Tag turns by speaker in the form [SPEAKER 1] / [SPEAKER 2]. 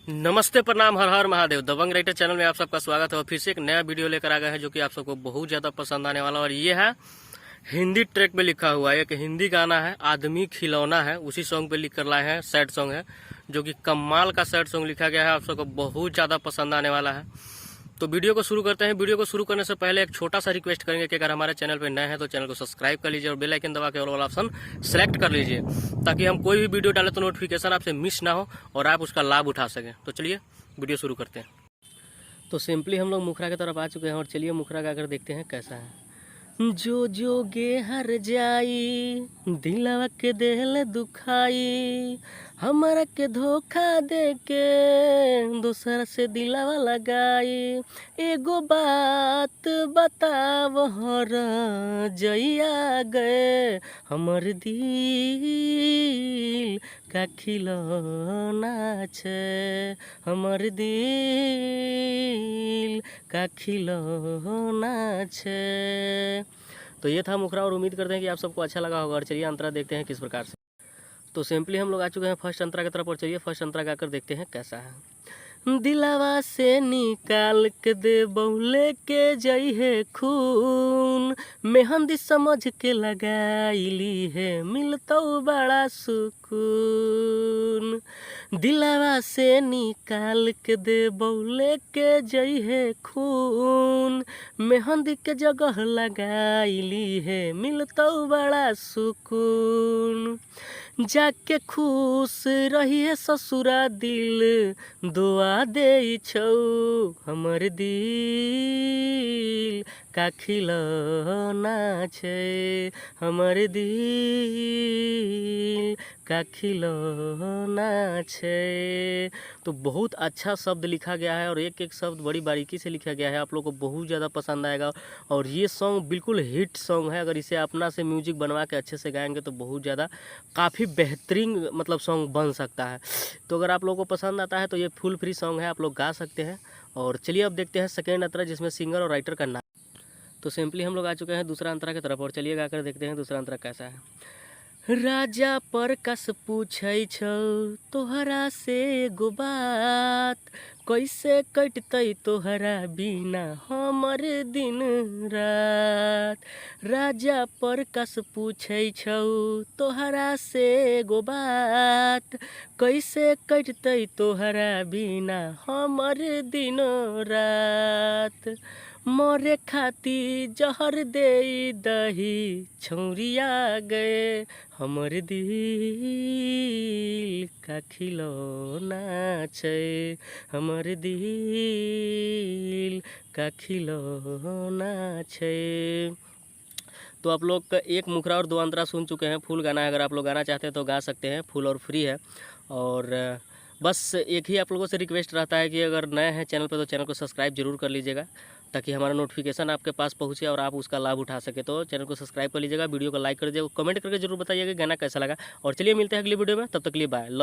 [SPEAKER 1] नमस्ते, प्रणाम, हर हर महादेव। दबंग writer channel में आप सबका स्वागत है और फिर से एक नया वीडियो लेकर आ गए हैं जो कि आप सबको बहुत ज़्यादा पसंद आने वाला। और ये है हिंदी ट्रैक में लिखा हुआ है, एक हिंदी गाना है, आदमी खिलौना है, उसी सॉन्ग पे लिख कर लाए हैं। सैड सॉन्ग है जो कि कमाल का सैड सॉन्ग लिखा गया है, आप सबको बहुत ज़्यादा पसंद आने वाला है। तो वीडियो को शुरू करते हैं। वीडियो को शुरू करने से पहले एक छोटा सा रिक्वेस्ट करेंगे कि अगर हमारे चैनल पर नए हैं तो चैनल को सब्सक्राइब कर लीजिए और बेल आइकन दबा के ऑल वाला ऑप्शन सेलेक्ट कर लीजिए, ताकि हम कोई भी वीडियो डालें तो नोटिफिकेशन आपसे मिस ना हो और आप उसका लाभ उठा सकें। तो चलिए वीडियो शुरू करते हैं। तो सिंपली हम लोग मुखरा की तरफ आ चुके हैं और चलिए मुखरा गाकर देखते हैं कैसा है। जो जोगे हर जाई दिलवा के देहले दुखाई, हमारा के धोखा दे के दूसरा से दिलवा लगाई। एगो बात बताव हर जइया गए हमर दिल का खिलौना छे, हमर दिल का खिलौना छे। तो ये था मुखरा और उम्मीद करते हैं कि आप सबको अच्छा लगा होगा। और चलिए अंतरा देखते हैं किस प्रकार से। तो सिंपली हम लोग आ चुके हैं फर्स्ट अंतरा की तरफ और चलिए फर्स्ट अंतरा गाकर देखते हैं कैसा है। दिलावा से निकाल के दे बहुले के जई है खून, मेहंदी समझ के लगाईली है मिलता बड़ा सुकून। दिलावा से निकाल के दे बहुले के जई है खून, मेहंदी के जगह लगाईली है मिलता बड़ा सुकून। जाके खुश रही है ससुरा दिल दुआ दे छौ, हमर दिल का खिलौना छे, हमर दिल का खिलौना छे। तो बहुत अच्छा शब्द लिखा गया है और एक एक शब्द बड़ी बारीकी से लिखा गया है, आप लोग को बहुत ज़्यादा पसंद आएगा। और ये सॉन्ग बिल्कुल हिट सॉन्ग है, अगर इसे अपना से म्यूजिक बनवा के अच्छे से गाएंगे तो बहुत ज़्यादा काफ़ी बेहतरीन मतलब सॉन्ग बन सकता है। तो अगर आप लोगों को पसंद आता है तो ये फुल फ्री सॉन्ग है, आप लोग गा सकते हैं। और चलिए अब देखते हैं सेकेंड अंतरा जिसमें सिंगर और राइटर का नाम। तो सिंपली हम लोग आ चुके हैं दूसरा अंतरा की तरफ और चलिए गाकर देखते हैं दूसरा अंतरा कैसा है। राजा पर कस पूछै छौ तोहरा से एगो बात, कैसे कटतै तोहरा बिना हमर दिन रात। राजा पर कस पूछै छौ तोहरा से एगो बात, कैसे कटतै तोहरा बिना हमर दिन रात। मोरे खाती जहर दे दही छौरिया गए, हमर दिल का खिलौना छे, हमर दिल का खिलौना छे। तो आप लोग का एक मुखरा और दो अंतरा सुन चुके हैं। फुल गाना है, अगर आप लोग गाना चाहते हैं तो गा सकते हैं, फुल और फ्री है। और बस एक ही आप लोगों से रिक्वेस्ट रहता है कि अगर नए हैं चैनल पर तो चैनल को सब्सक्राइब जरूर कर लीजिएगा, ताकि हमारा नोटिफिकेशन आपके पास पहुंचे और आप उसका लाभ उठा सके। तो चैनल को सब्सक्राइब कर लीजिएगा, वीडियो को लाइक कर दीजिएगा, कमेंट करके जरूर बताइएगा गाना कैसा लगा। और चलिए मिलते हैं अगली वीडियो में, तब तक के लिए बाय, लव।